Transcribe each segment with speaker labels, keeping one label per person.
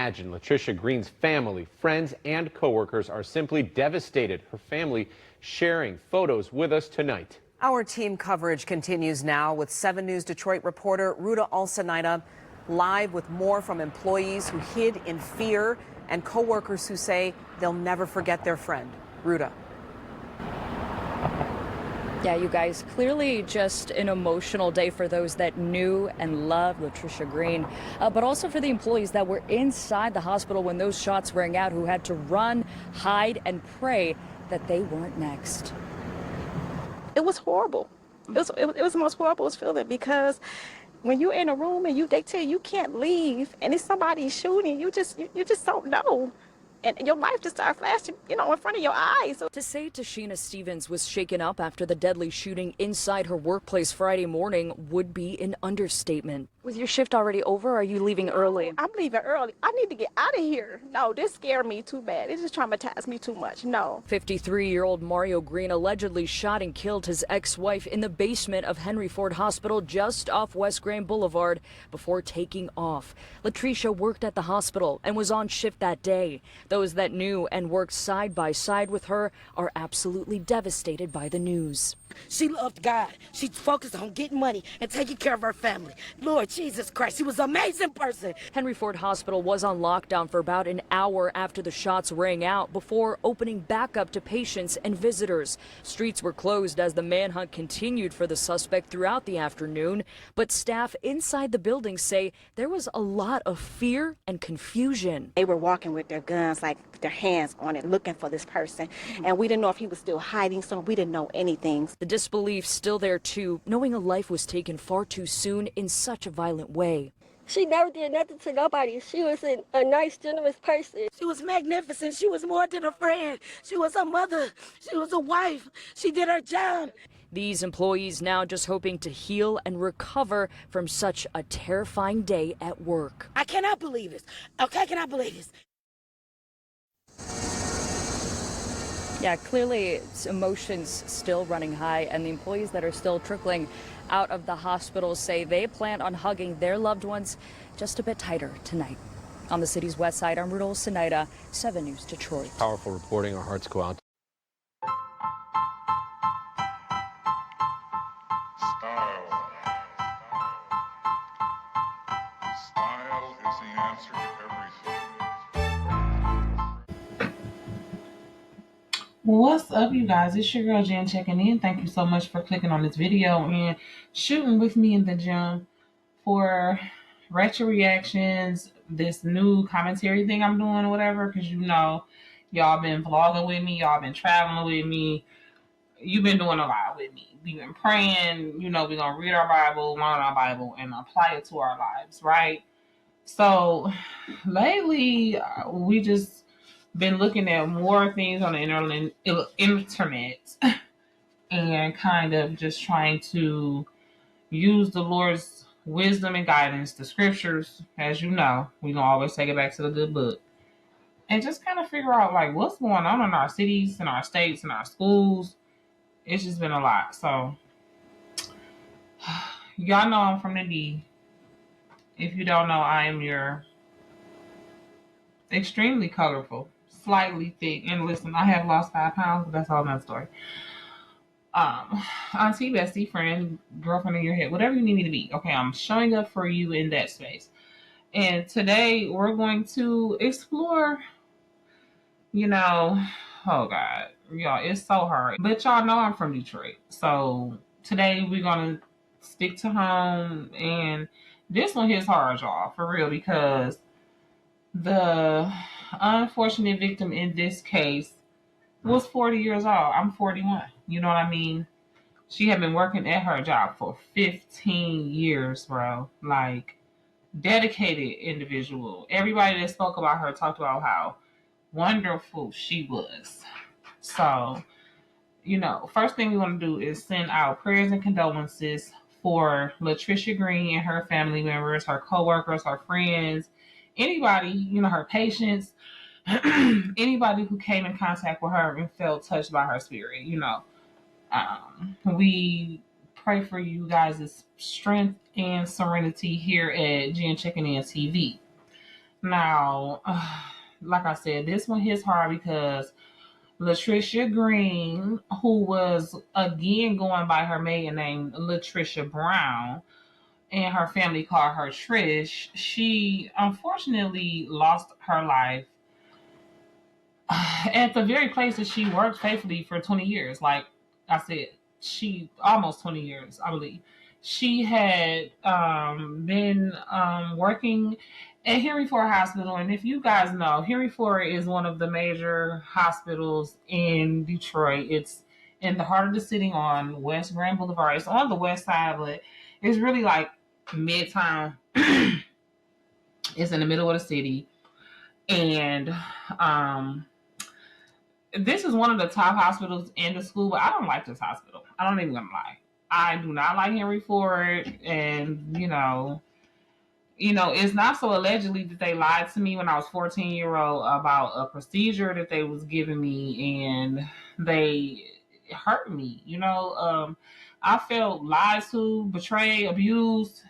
Speaker 1: Imagine Latricia Green's family, friends, and coworkers are simply devastated. Her family sharing photos with us tonight.
Speaker 2: Our team coverage continues now with 7 News Detroit reporter Ruta Alsinaida live with more from employees who hid in fear and coworkers who say they'll never forget their friend. Ruta.
Speaker 3: Yeah, you guys, clearly just an emotional day for those that knew and loved Latricia Green, but also for the employees that were inside the hospital when those shots rang out, who had to run, hide, and pray that they weren't next.
Speaker 4: It was horrible. It was the most horrible feeling, because when you're in a room and they tell you can't leave and it's somebody shooting, you just don't know. And your life just started flashing, in front of your eyes.
Speaker 3: To say Tashina Stevens was shaken up after the deadly shooting inside her workplace Friday morning would be an understatement. Was your shift already over, or are you leaving early?
Speaker 4: I'm leaving early. I need to get out of here. No, this scared me too bad. It just traumatized me too much. No.
Speaker 3: 53-year-old Mario Green allegedly shot and killed his ex-wife in the basement of Henry Ford Hospital just off West Grand Boulevard before taking off. Latricia worked at the hospital and was on shift that day. Those that knew and worked side by side with her are absolutely devastated by the news.
Speaker 5: She loved God. She focused on getting money and taking care of her family. Lord Jesus Christ, she was an amazing person.
Speaker 3: Henry Ford Hospital was on lockdown for about an hour after the shots rang out before opening back up to patients and visitors. Streets were closed as the manhunt continued for the suspect throughout the afternoon, but staff inside the building say there was a lot of fear and confusion.
Speaker 4: They were walking with their guns, like with their hands on it, looking for this person. And we didn't know if he was still hiding, so we didn't know anything.
Speaker 3: The disbelief still there too, knowing a life was taken far too soon in such a violent way.
Speaker 6: She never did nothing to nobody. She was a nice, generous person.
Speaker 5: She was magnificent. She was more than a friend. She was a mother. She was a wife. She did her job.
Speaker 3: These employees now just hoping to heal and recover from such a terrifying day at work.
Speaker 5: I cannot believe this. Okay, I cannot believe this.
Speaker 3: Yeah, clearly it's emotions still running high, and the employees that are still trickling out of the hospital say they plan on hugging their loved ones just a bit tighter tonight. On the city's west side, I'm Ruta Alsinaida, 7 News Detroit.
Speaker 1: Powerful reporting. Our hearts go out.
Speaker 7: Style is the answer to everything.
Speaker 8: What's up, you guys? It's your girl Jenn checking in. Thank you so much for clicking on this video and shooting with me in the gym for Ratchet reactions, this new commentary thing I'm doing or whatever, because y'all been vlogging with me, y'all been traveling with me, you've been doing a lot with me. We've been praying, we're gonna read our Bible, learn our Bible, and apply it to our lives, right? So lately, we just been looking at more things on the internet and kind of just trying to use the Lord's wisdom and guidance, the scriptures, as you know, we gonna always take it back to the good book, and just kind of figure out like what's going on in our cities, in our states, in our schools. It's just been a lot. So y'all know I'm from the D. If you don't know, I am your extremely colorful, slightly thick, and listen, I have lost 5 pounds, but that's all another story. Auntie, bestie, friend, girlfriend in your head, whatever you need me to be. Okay, I'm showing up for you in that space. And today we're going to explore, oh God, y'all, it's so hard. But y'all know I'm from Detroit. So today we're going to stick to home. And this one hits hard, y'all, for real, because the unfortunate victim in this case was 40 years old. I'm 41. You know what I mean? She had been working at her job for 15 years, bro. Like, dedicated individual. Everybody that spoke about her talked about how wonderful she was. So, first thing we want to do is send out prayers and condolences for Latricia Green and her family members, her co-workers, her friends, anybody, her patients, anybody who came in contact with her and felt touched by her spirit. We pray for you guys' strength and serenity here at Jenn Checkin In TV. Now, like I said, this one hits hard because Latricia Green, who was again going by her maiden name, Latricia Brown, and her family called her Trish, she unfortunately lost her life at the very place that she worked faithfully for 20 years. Like I said, she almost 20 years, I believe. She had been working at Henry Ford Hospital. And if you guys know, Henry Ford is one of the major hospitals in Detroit. It's in the heart of the city on West Grand Boulevard. It's on the west side, but it's really like midtown. It's in the middle of the city. And this is one of the top hospitals in the school, but I don't like this hospital. I don't even gonna lie. I do not like Henry Ford, and it's not so allegedly that they lied to me when I was 14-year-old about a procedure that they was giving me, and they hurt me. I felt lied to, betrayed, abused,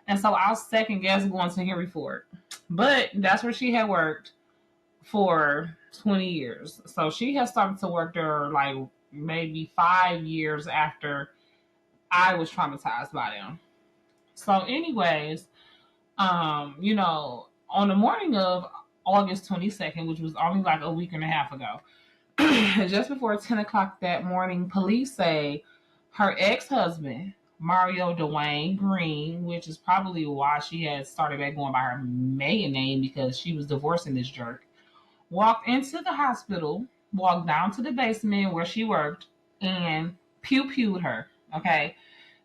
Speaker 8: and so I was second guess going to Henry Ford, but that's where she had worked for 20 years. So she has started to work there like maybe 5 years after I was traumatized by them. So, anyways, on the morning of August 22nd, which was only like a week and a half ago, just before 10 o'clock that morning, police say her ex-husband, Mario Dwayne Green, which is probably why she had started back going by her maiden name because she was divorcing this jerk, walked into the hospital, walked down to the basement where she worked, and pew-pewed her. Okay.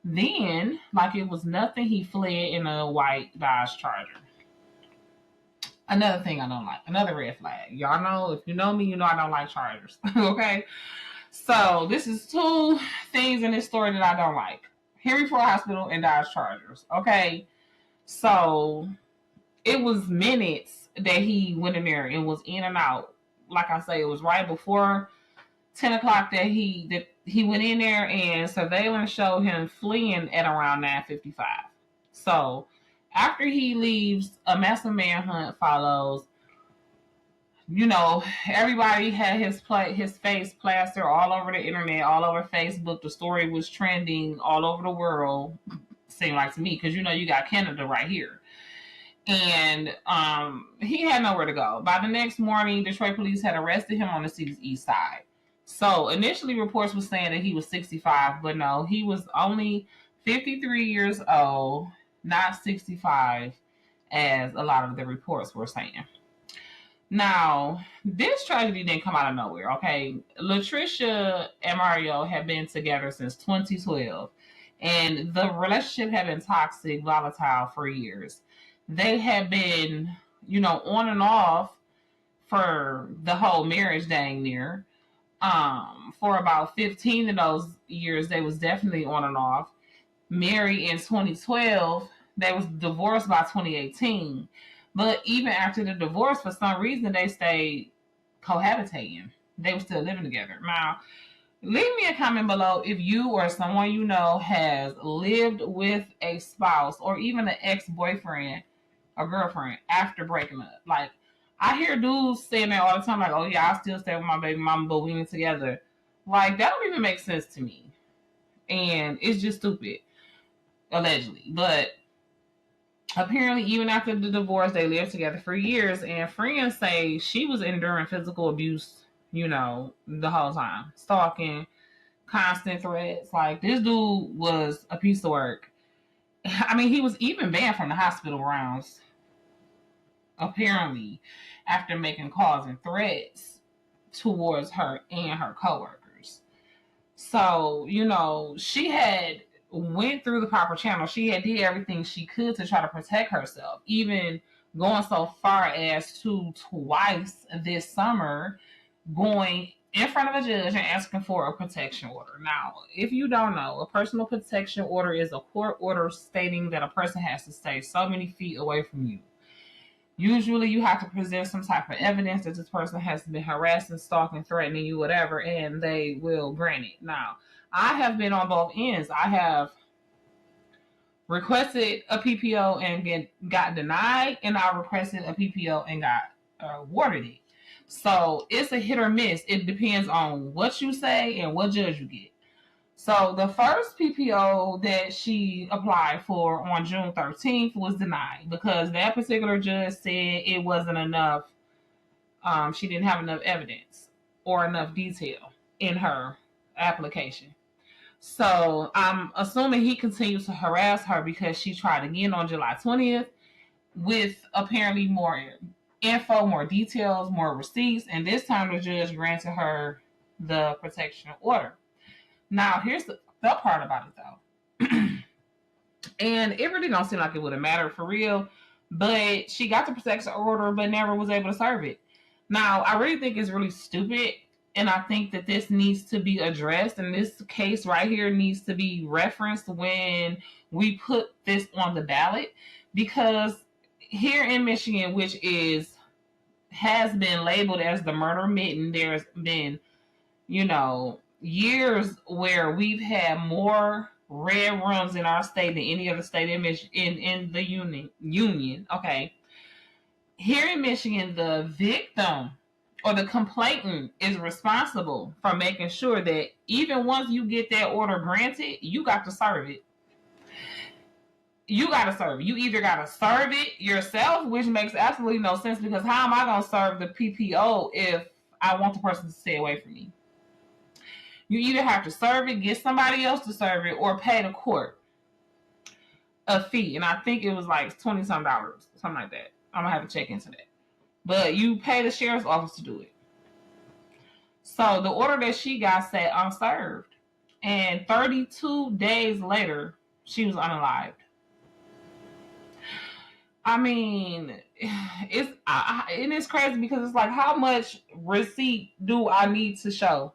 Speaker 8: Then, like it was nothing, he fled in a white Dodge Charger. Another thing I don't like. Another red flag. Y'all know, if you know me, you know I don't like Chargers. Okay. So, this is two things in this story that I don't like. Henry Ford Hospital and Dodge Chargers. Okay. So, it was minutes that he went in there and was in and out. Like I say, it was right before 10 o'clock that he went in there, and surveillance showed him fleeing at around 9:55. So after he leaves, a massive manhunt follows. Everybody had his face plastered all over the internet, all over Facebook. The story was trending all over the world. Seemed like to me, because you got Canada right here. And he had nowhere to go. By the next morning, Detroit police had arrested him on the city's east side. So initially reports were saying that he was 65, but no, he was only 53 years old, not 65, as a lot of the reports were saying. Now, this tragedy didn't come out of nowhere, okay? Latricia and Mario had been together since 2012, and the relationship had been toxic, volatile for years. They had been, on and off for the whole marriage dang near. For about 15 of those years, they was definitely on and off. Married in 2012, they was divorced by 2018. But even after the divorce, for some reason, they stayed cohabitating. They were still living together. Now, leave me a comment below if you or someone you know has lived with a spouse or even an ex-boyfriend or girlfriend after breaking up. Like, I hear dudes saying that all the time, like, oh yeah, I still stay with my baby mama, but we ain't together. Like, that don't even make sense to me. And it's just stupid, allegedly. But apparently, even after the divorce, they lived together for years, and friends say she was enduring physical abuse, the whole time. Stalking, constant threats. Like, this dude was a piece of work. I mean, he was even banned from the hospital rounds, apparently, after making calls and threats towards her and her coworkers. So, she had went through the proper channel. She had did everything she could to try to protect herself, even going so far as to twice this summer going in front of a judge and asking for a protection order. Now, if you don't know, a personal protection order is a court order stating that a person has to stay so many feet away from you. Usually you have to present some type of evidence that this person has been harassing, stalking, threatening you, whatever, and they will grant it. Now, I have been on both ends. I have requested a PPO and got denied, and I requested a PPO and got awarded it. So it's a hit or miss. It depends on what you say and what judge you get. So the first PPO that she applied for on June 13th was denied because that particular judge said it wasn't enough. She didn't have enough evidence or enough detail in her application. So I'm assuming he continues to harass her because she tried again on July 20th with apparently more info, more details, more receipts, and this time the judge granted her the protection order. Now, here's the part about it though. And it really don't seem like it would have mattered for real, but she got the protection order but never was able to serve it. Now, I really think it's really stupid, and I think that this needs to be addressed, and this case right here needs to be referenced when we put this on the ballot, because here in Michigan, which has been labeled as the murder mitten, there's been, years where we've had more red rooms in our state than any other state in the union. Okay. Here in Michigan, the victim or the complainant is responsible for making sure that even once you get that order granted, you got to serve it. You got to serve it. You either got to serve it yourself, which makes absolutely no sense, because how am I going to serve the PPO if I want the person to stay away from me? You either have to serve it, get somebody else to serve it, or pay the court a fee. And I think it was like $20-some, something like that. I'm going to have to check into that. But you pay the sheriff's office to do it. So the order that she got sat unserved. And 32 days later, she was unalived. I mean, it's crazy because it's like, how much receipt do I need to show?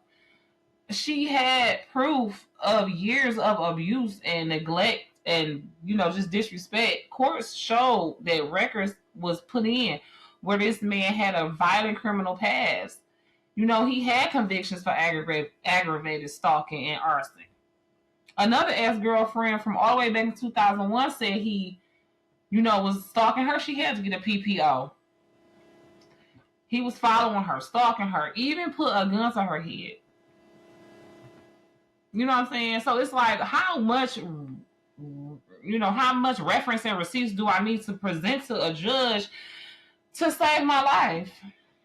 Speaker 8: She had proof of years of abuse and neglect and, just disrespect. Courts showed that records was put in where this man had a violent criminal past. He had convictions for aggravated stalking and arson. Another ex-girlfriend from all the way back in 2001 said he, was stalking her. She had to get a PPO. He was following her, stalking her, even put a gun to her head. You know what I'm saying? So it's like, how much reference and receipts do I need to present to a judge to save my life?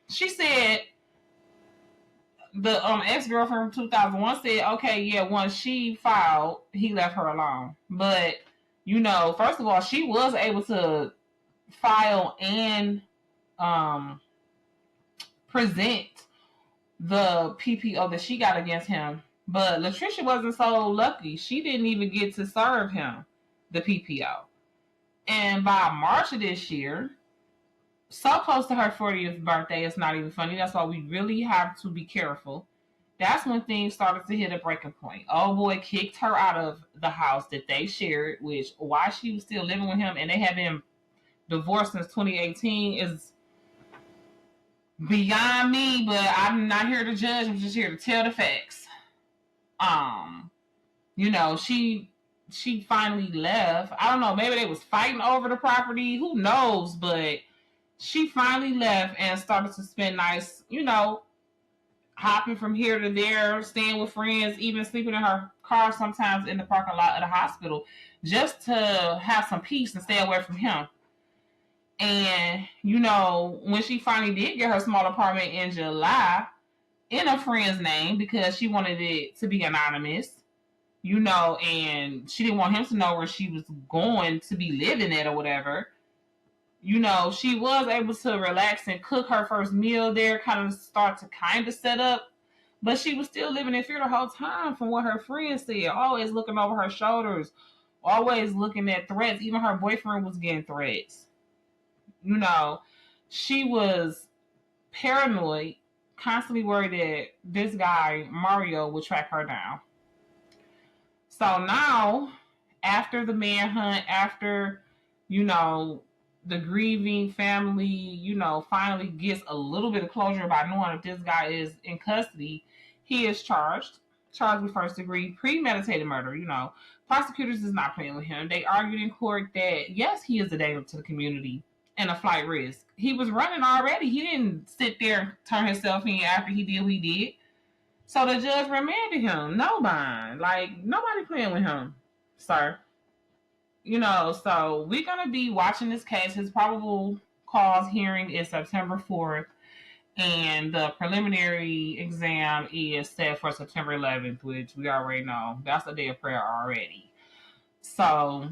Speaker 8: She said, the ex-girlfriend from 2001 said, okay, yeah, once she filed, he left her alone. But, first of all, she was able to file and present the PPO that she got against him. But Latricia wasn't so lucky. She didn't even get to serve him the PPO. And by March of this year, so close to her 40th birthday, it's not even funny. That's why we really have to be careful. That's when things started to hit a breaking point. Old boy kicked her out of the house that they shared, which why she was still living with him, and they had been divorced since 2018 is beyond me, but I'm not here to judge. I'm just here to tell the facts. She finally left. I don't know, maybe they was fighting over the property. Who knows? But she finally left and started to spend nights, hopping from here to there, staying with friends, even sleeping in her car sometimes in the parking lot of the hospital, just to have some peace and stay away from him. And, when she finally did get her small apartment in July, in a friend's name, because she wanted it to be anonymous, and she didn't want him to know where she was going to be living at or whatever. She was able to relax and cook her first meal there, kind of start to kind of set up, but she was still living in fear the whole time from what her friends said, always looking over her shoulders, always looking at threats. Even her boyfriend was getting threats. She was paranoid, constantly worried that this guy, Mario, would track her down. So now, after the manhunt, after, the grieving family, finally gets a little bit of closure by knowing that this guy is in custody, he is charged with first degree premeditated murder, prosecutors is not playing with him. They argued in court that, yes, he is a danger to the community and a flight risk. He was running already. He didn't sit there and turn himself in after he did what he did. So the judge remanded him. No bond. Like, nobody playing with him, sir. So we're going to be watching this case. His probable cause hearing is September 4th. And the preliminary exam is set for September 11th, which we already know. That's a day of prayer already. So,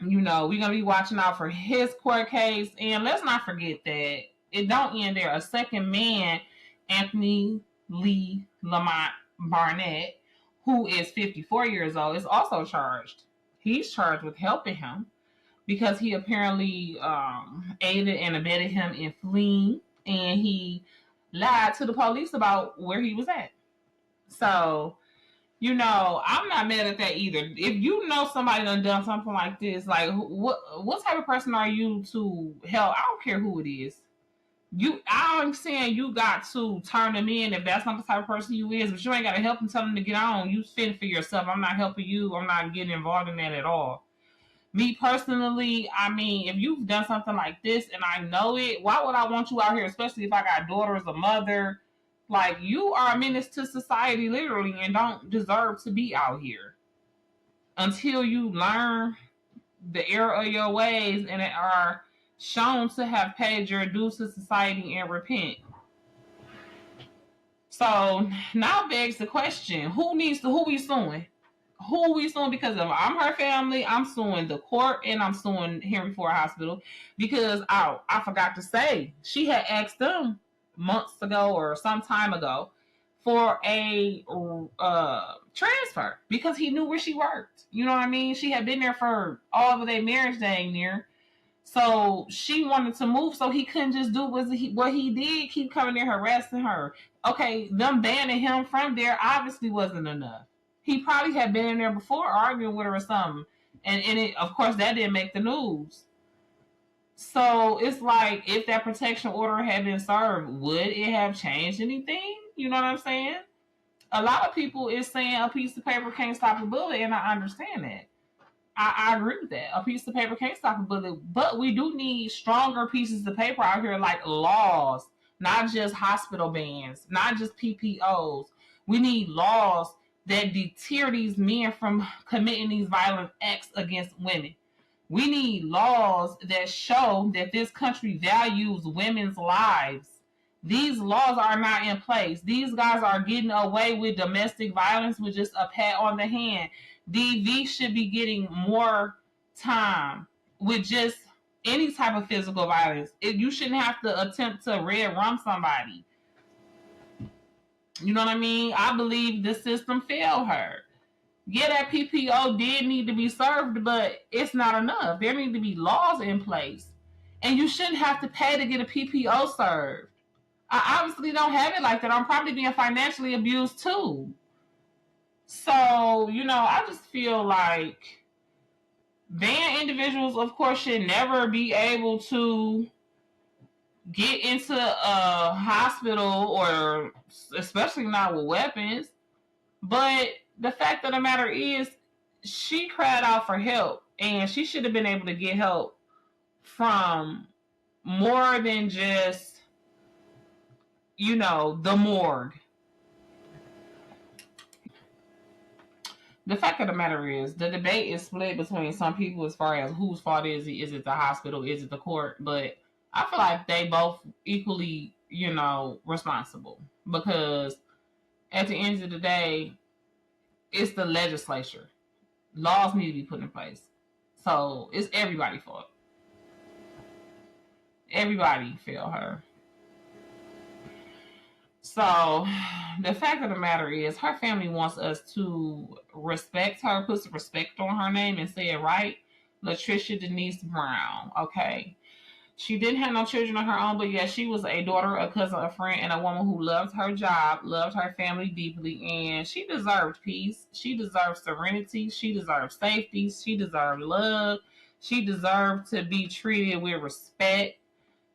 Speaker 8: we're going to be watching out for his court case. And let's not forget that it don't end there. A second man, Anthony Lee Lamont Barnett, who is 54 years old, is also charged. He's charged with helping him because he apparently aided and abetted him in fleeing, and he lied to the police about where he was at. So, I'm not mad at that either. If you know somebody done something like this, like what type of person are you to help? I don't care who it is. I'm saying you got to turn them in if that's not the type of person you is, but you ain't got to help them, tell them to get on. You fend for yourself. I'm not helping you. I'm not getting involved in that at all. Me personally, I mean, if you've done something like this and I know it, why would I want you out here, especially if I got daughters, a mother? Like, you are a menace to society, literally, and don't deserve to be out here until you learn the error of your ways and are shown to have paid your dues to society and repent. So now begs the question: who we suing? Who we suing? Because if I'm her family, I'm suing the court and I'm suing Henry Ford Hospital because I forgot to say she had asked them months ago or some time ago for a transfer because he knew where she worked. You know what I mean? She had been there for all of their marriage dang near. So she wanted to move, so he couldn't just do what he did, keep coming there harassing her. Okay, them banning him from there obviously wasn't enough. He probably had been in there before arguing with her or something. And it, of course, that didn't make the news. So it's like, if that protection order had been served, would it have changed anything? You know what I'm saying? A lot of people is saying a piece of paper can't stop a bullet, and I understand that. I agree with that. A piece of paper can't stop a bullet, but we do need stronger pieces of paper out here, like laws, not just hospital bans, not just PPOs. We need laws that deter these men from committing these violent acts against women. We need laws that show that this country values women's lives. These laws are not in place. These guys are getting away with domestic violence with just a pat on the hand. DV should be getting more time with just any type of physical violence. You shouldn't have to attempt to red rum somebody. You know what I mean? I believe the system failed her. Yeah, that PPO did need to be served, but it's not enough. There need to be laws in place. And you shouldn't have to pay to get a PPO served. I obviously don't have it like that. I'm probably being financially abused too. So, I just feel like banned individuals, of course, should never be able to get into a hospital, or especially not with weapons. But the fact of the matter is, she cried out for help, and she should have been able to get help from more than just, the morgue. The fact of the matter is, the debate is split between some people as far as whose fault is it. Is it the hospital? Is it the court? But I feel like they both equally, responsible, because at the end of the day, it's the legislature. Laws need to be put in place. So it's everybody's fault. Everybody failed her. So the fact of the matter is, her family wants us to respect her, put some respect on her name, and say it right. Latricia Denise Brown. Okay. She didn't have no children of her own, but yes, she was a daughter, a cousin, a friend, and a woman who loved her job, loved her family deeply, and she deserved peace. She deserved serenity. She deserved safety. She deserved love. She deserved to be treated with respect.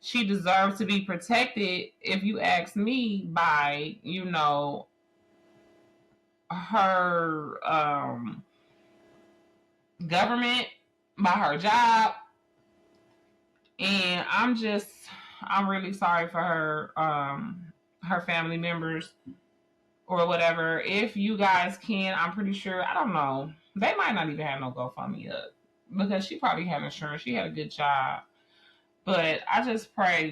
Speaker 8: She deserves to be protected, if you ask me, by, her government, by her job. And I'm really sorry for her family members or whatever. If you guys can, I'm pretty sure, I don't know, they might not even have no GoFundMe up because she probably had insurance. She had a good job. But I just pray,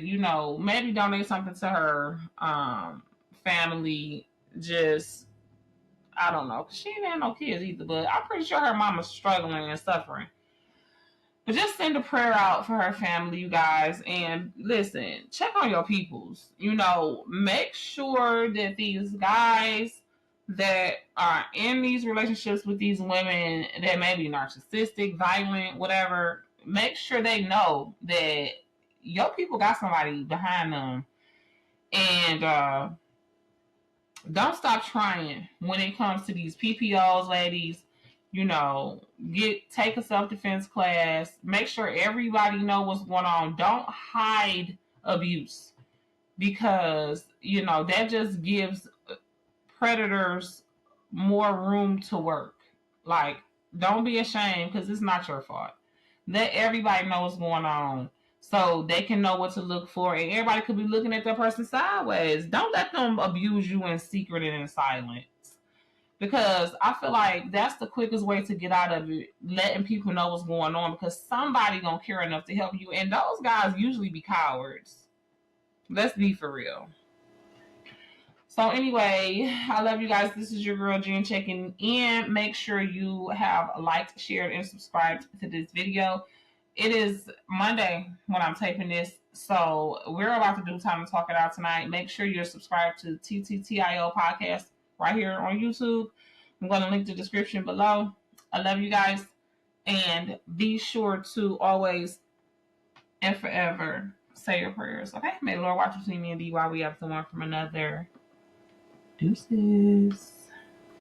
Speaker 8: maybe donate something to her family. Just, I don't know, because she didn't have no kids either. But I'm pretty sure her mama's struggling and suffering. But just send a prayer out for her family, you guys. And listen, check on your peoples. Make sure that these guys that are in these relationships with these women that may be narcissistic, violent, whatever, make sure they know that your people got somebody behind them. And don't stop trying when it comes to these PPOs, ladies. Take a self-defense class. Make sure everybody know what's going on. Don't hide abuse, because that just gives predators more room to work. Like, don't be ashamed, because it's not your fault. Let everybody know what's going on so they can know what to look for, and everybody could be looking at that person sideways. Don't let them abuse you in secret and in silence, because I feel like that's the quickest way to get out of it, letting people know what's going on, because somebody gonna care enough to help you, and those guys usually be cowards. Let's be for real. So anyway, I love you guys. This is your girl Jenn checking in. Make sure you have liked, shared, and subscribed to this video. It is Monday when I'm taping this, so we're about to do Time to Talk It Out tonight. Make sure you're subscribed to TTTIO podcast right here on YouTube. I'm going to link the description below. I love you guys, and be sure to always and forever say your prayers. Okay? May the Lord watch between me and thee while we have to one from another. Deuces.